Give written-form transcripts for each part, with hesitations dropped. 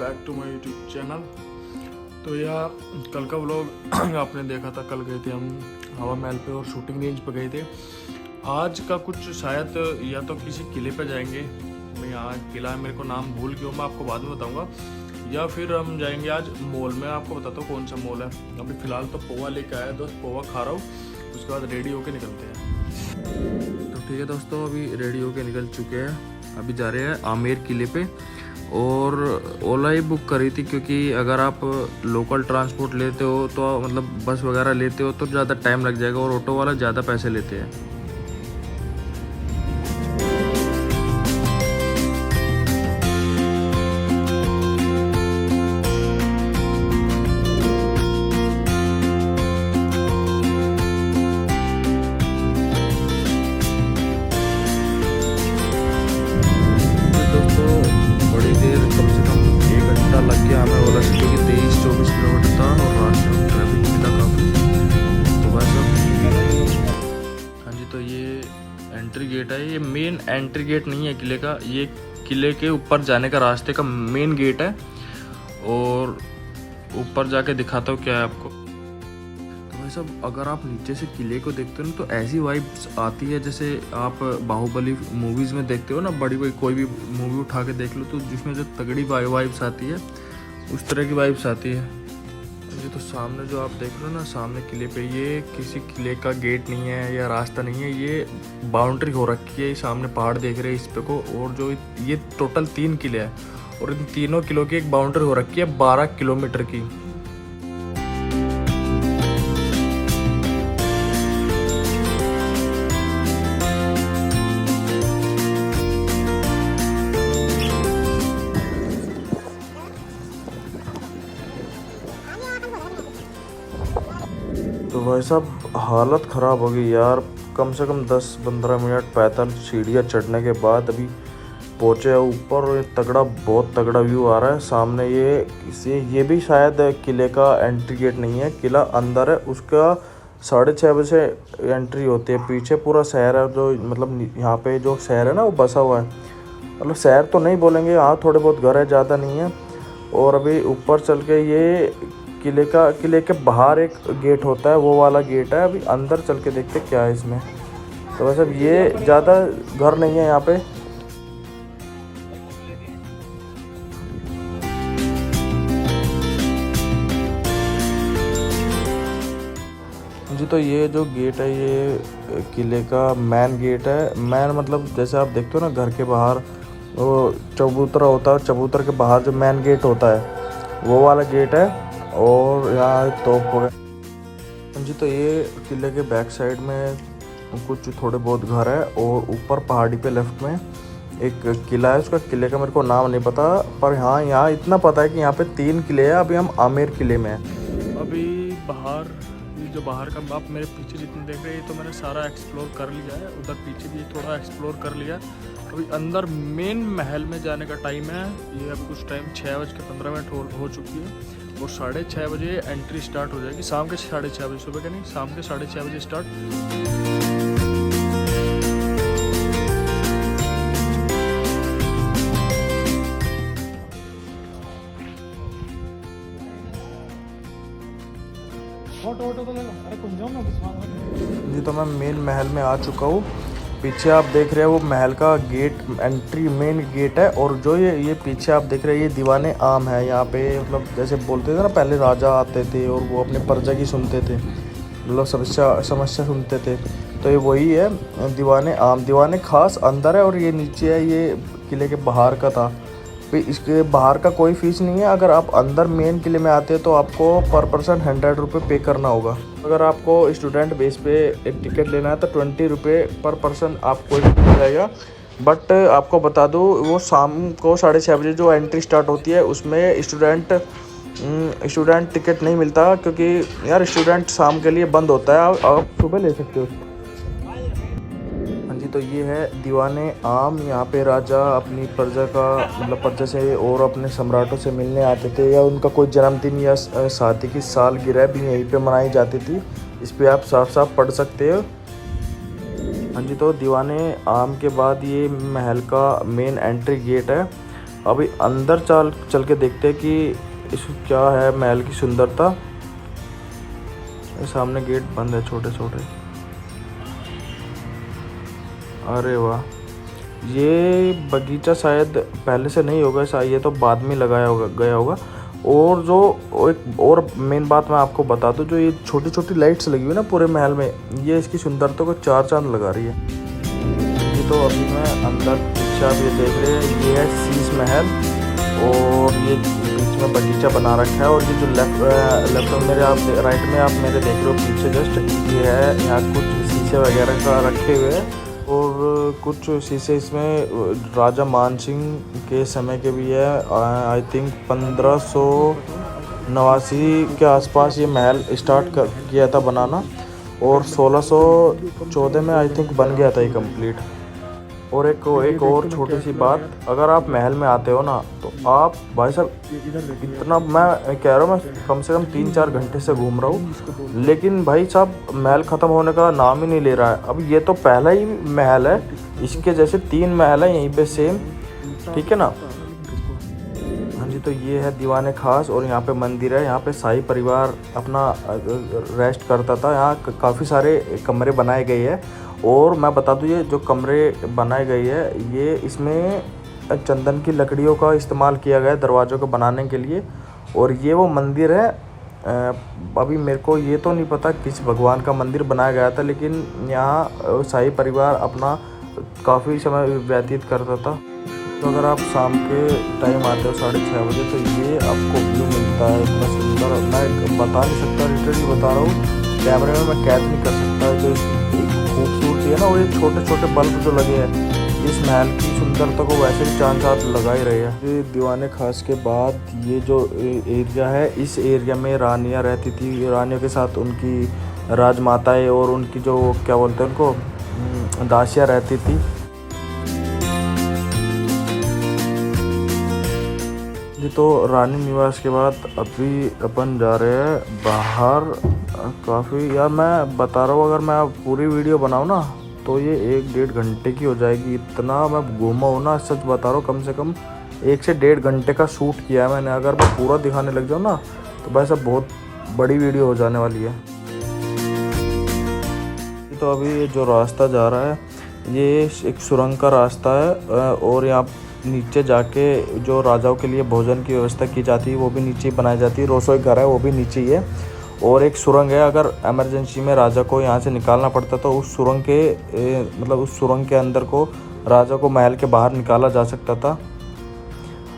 Back to my YouTube channel. तो यह कल का व्लॉग आपने देखा था। कल गए थे हम हवा महल पे और शूटिंग रेंज पे गए थे। आज का कुछ शायद या तो किसी किले पे जाएंगे, मैं यहाँ किला है मेरे को नाम भूल गया, मैं आपको बाद में बताऊंगा, या फिर हम जाएंगे आज मॉल में। आपको बताता हूँ कौन सा मॉल है। अभी फ़िलहाल तो पोहा लेके आया दोस्त, पोहा खा रहा हूँ, उसके बाद रेडी होके निकलते हैं। तो ठीक है दोस्तों, अभी रेडी होके निकल चुके हैं। अभी जा रहे हैं आमेर किले पे और ओला ही बुक करी थी, क्योंकि अगर आप लोकल ट्रांसपोर्ट लेते हो तो मतलब बस वगैरह लेते हो तो ज़्यादा टाइम लग जाएगा और ऑटो वाला ज़्यादा पैसे लेते हैं। बड़ी देर कम से कम 1 घंटा लग गया हमें ओला से, क्योंकि 23-24 किलोमीटर था और रास्ते में ट्रैफिक मिला काफ़ी। तो बस अब हाँ जी, तो ये एंट्री गेट है। ये मेन एंट्री गेट नहीं है किले का, ये किले के ऊपर जाने का रास्ते का मेन गेट है। और ऊपर जाके दिखाता हूँ क्या है आपको। सब अगर आप नीचे से किले को देखते हो ना, तो ऐसी वाइब्स आती है जैसे आप बाहुबली मूवीज़ में देखते हो ना, बड़ी कोई भी मूवी उठा के देख लो तो जिसमें जो तगड़ी वाइब्स आती है, उस तरह की वाइब्स आती है। ये तो सामने जो आप देख रहे हो ना, सामने किले पे, ये किसी किले का गेट नहीं है या रास्ता नहीं है, ये बाउंड्री हो रखी है। सामने पहाड़ देख रहे हैं इस पे को, और जो ये टोटल 3 किले हैं और इन तीनों किलों की एक बाउंड्री हो रखी है 12 किलोमीटर की। तो भाई साहब हालत ख़राब हो गई यार, कम से कम 10-15 मिनट पैदल सीढ़ियाँ चढ़ने के बाद अभी पहुँचे ऊपर। और ये तगड़ा, बहुत तगड़ा व्यू आ रहा है सामने। ये भी शायद किले का एंट्री गेट नहीं है, किला अंदर है, उसका 6:30 बजे एंट्री होती है। पीछे पूरा शहर है, जो मतलब यहाँ पे जो शहर है ना वो बसा हुआ है। मतलब शहर तो नहीं बोलेंगे, यहाँ थोड़े बहुत घर है, ज़्यादा नहीं है। और अभी ऊपर चल के ये किले के बाहर एक गेट होता है, वो वाला गेट है। अभी अंदर चल के देखते क्या है इसमें। तो वैसे ये ज़्यादा घर नहीं है यहाँ पे। जी, तो ये जो गेट है ये किले का मेन गेट है। मेन मतलब जैसे आप देखते हो ना, घर के बाहर वो चबूतरा होता है, चबूतर के बाहर जो मेन गेट होता है वो वाला गेट है। और यहाँ तोप वगैरह। जी, तो ये किले के बैक साइड में कुछ थोड़े बहुत घर है और ऊपर पहाड़ी पे लेफ्ट में एक किला है। उसका किले का मेरे को नाम नहीं पता, पर हाँ यहाँ इतना पता है कि यहाँ पे 3 किले हैं। अभी हम आमेर किले में हैं। अभी बाहर, ये जो बाहर का आप मेरे पीछे जितने देख रहे हैं, तो मैंने सारा एक्सप्लोर कर लिया है। उधर पीछे भी थोड़ा एक्सप्लोर कर लिया। अभी अंदर मेन महल में जाने का टाइम है। ये अभी कुछ टाइम 6:15 हो चुकी है और 6:30 बजे एंट्री स्टार्ट हो जाएगी। शाम के 6:30 बजे, सुबह के नहीं, शाम के 6:30 बजे स्टार्ट। जी, तो मैं मेन महल में आ चुका हूँ। पीछे आप देख रहे हैं वो महल का गेट, एंट्री मेन गेट है। और जो ये पीछे आप देख रहे हैं, ये दीवाने आम है। यहाँ पे मतलब जैसे बोलते थे ना, पहले राजा आते थे और वो अपने प्रजा की सुनते थे, मतलब समस्या सुनते थे। तो ये वही है दीवाने आम। दीवाने खास अंदर है और ये नीचे है, ये किले के बाहर का था। इसके बाहर का कोई फीस नहीं है। अगर आप अंदर मेन किले में आते हैं तो आपको पर पर्सन 100 रुपये पे करना होगा। अगर आपको स्टूडेंट बेस पे एक टिकट लेना है तो 20 रुपये पर पर्सन आपको मिल जाएगा। बट आपको बता दूँ, वो शाम को 6:30 बजे जो एंट्री स्टार्ट होती है उसमें स्टूडेंट टिकट नहीं मिलता, क्योंकि यार स्टूडेंट शाम के लिए बंद होता है। आप सुबह ले सकते हो। जी, तो ये है दीवाने आम। यहाँ पे राजा अपनी प्रजा का, मतलब प्रजा से और अपने सम्राटों से मिलने आते थे, या उनका कोई जन्मदिन या शादी की सालगिरह भी यहीं पे मनाई जाती थी। इस पे आप साफ साफ पढ़ सकते हो। हाँ जी, तो दीवाने आम के बाद ये महल का मेन एंट्री गेट है। अभी अंदर चल के देखते हैं कि इसमें क्या है महल की सुंदरता। सामने गेट बंद है छोटे छोटे। अरे वाह, ये बगीचा शायद पहले से नहीं होगा, शायद ये तो बाद में लगाया गया होगा। और जो एक और मेन बात मैं आपको बता दूं, जो ये छोटी छोटी लाइट्स लगी हुई है ना पूरे महल में, ये इसकी सुंदरता को चार चांद लगा रही है। ये तो अभी मैं अंदर पीछे आप ये देख रहे हैं, ये है शीश महल और ये बीच में बगीचा बना रखा है। और ये जो लेफ्ट में मेरे आप राइट में आप मेरे देख रहे हो पीछे जस्ट, ये है यहाँ कुछ शीशे वगैरह का रखे हुए हैं और कुछ शीशे इसमें राजा मानसिंह के समय के भी है। आई थिंक 1589 के आसपास ये महल स्टार्ट किया था बनाना और 1614 में आई थिंक बन गया था ये कंप्लीट। और एक और छोटी सी बात, अगर आप महल में आते हो ना तो आप भाई साहब इतना, मैं कह रहा हूँ मैं कम से कम 3-4 घंटे से घूम रहा हूँ, लेकिन भाई साहब महल ख़त्म होने का नाम ही नहीं ले रहा है। अब ये तो पहला ही महल है, इसके जैसे 3 महल है यहीं पे सेम, ठीक है ना। हाँ जी, तो ये है दीवाने खास और यहाँ पे मंदिर है। यहाँ पे शाही परिवार अपना रेस्ट करता था। यहाँ काफ़ी सारे कमरे बनाए गए हैं और मैं बता दूँ ये जो कमरे बनाए गए हैं ये इसमें चंदन की लकड़ियों का इस्तेमाल किया गया है दरवाज़ों को बनाने के लिए। और ये वो मंदिर है, अभी मेरे को ये तो नहीं पता किस भगवान का मंदिर बनाया गया था, लेकिन यहाँ शाही परिवार अपना काफ़ी समय व्यतीत करता था। तो अगर आप शाम के टाइम आते हो 6:30 बजे तो ये आपको व्यू मिलता है इतना सुंदर, मैं बता नहीं सकता, लिटरली बता रहा हूँ, कैमरे में मैं कैद नहीं कर सकता जो खूबसूरती है ना। और ये छोटे छोटे बल्ब जो लगे हैं इस महल की सुंदरता को वैसे भी चांद साथ लगा ही रहे हैं। ये दीवाने खास के बाद ये जो एरिया है, इस एरिया में रानियाँ रहती थी, रानियों के साथ उनकी राजमाताएं और उनकी जो क्या बोलते हैं उनको दासियाँ रहती थी। जी, तो रानी निवास के बाद अभी अपन जा रहे हैं बाहर। काफ़ी यार मैं बता रहा हूँ, अगर मैं पूरी वीडियो बनाऊँ ना तो ये 1-1.5 घंटे की हो जाएगी। इतना मैं घूमा हूँ ना, सच बता रहा हूँ, कम से कम 1 से 1.5 घंटे का शूट किया है मैंने। अगर मैं पूरा दिखाने लग जाऊँ ना तो भाई साहब बहुत बड़ी वीडियो हो जाने वाली है। तो अभी जो रास्ता जा रहा है ये एक सुरंग का रास्ता है और यहाँ नीचे जाके जो राजाओं के लिए भोजन की व्यवस्था की जाती है वो भी नीचे ही बनाई जाती है। रसोई घर है वो भी नीचे ही है और एक सुरंग है। अगर इमरजेंसी में राजा को यहाँ से निकालना पड़ता तो उस सुरंग के मतलब उस सुरंग के अंदर को राजा को महल के बाहर निकाला जा सकता था।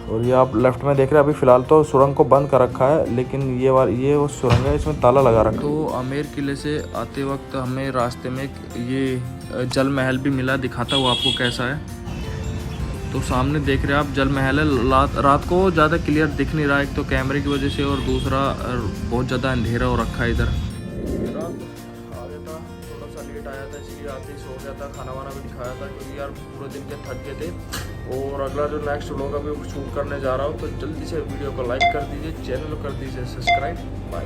और ये आप लेफ्ट में देख रहे हैं, अभी फ़िलहाल तो सुरंग को बंद कर रखा है, लेकिन ये वो सुरंग है, इसमें ताला लगा रखा है। तो आमेर किले से आते वक्त हमें रास्ते में ये जल महल भी मिला, दिखाता हूँ आपको कैसा है। तो सामने देख रहे हैं आप जल महल है। रात को ज़्यादा क्लियर दिख नहीं रहा है, एक तो कैमरे की वजह से और दूसरा बहुत ज़्यादा अंधेरा हो रखा है इधर। रात आ गया था, थोड़ा सा लेट आया था इसलिए आते ही सो गया था, खाना वाना भी दिखाया था क्योंकि यार पूरे दिन के थक गए थे। और अगला जो नेक्स्ट व्लॉग अभी शूट करने जा रहा हूँ तो जल्दी से वीडियो को लाइक कर दीजिए, चैनल को कर दीजिए सब्सक्राइब। बाय।